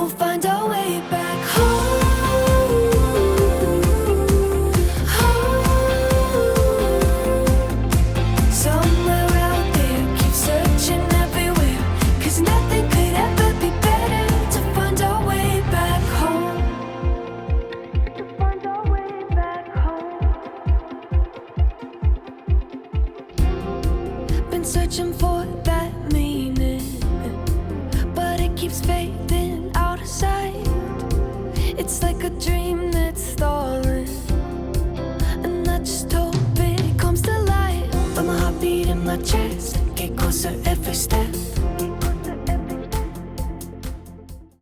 we'll find our way back home. Somewhere out there, keep searching everywhere, 'cause nothing could ever be better to find our way back home. To find our way back home. Been searching for that meaning, but it keeps fading out of sight. It's like a dream that's stalling, and I just hope it comes to life. But my heart beat in my chest, get closer every step.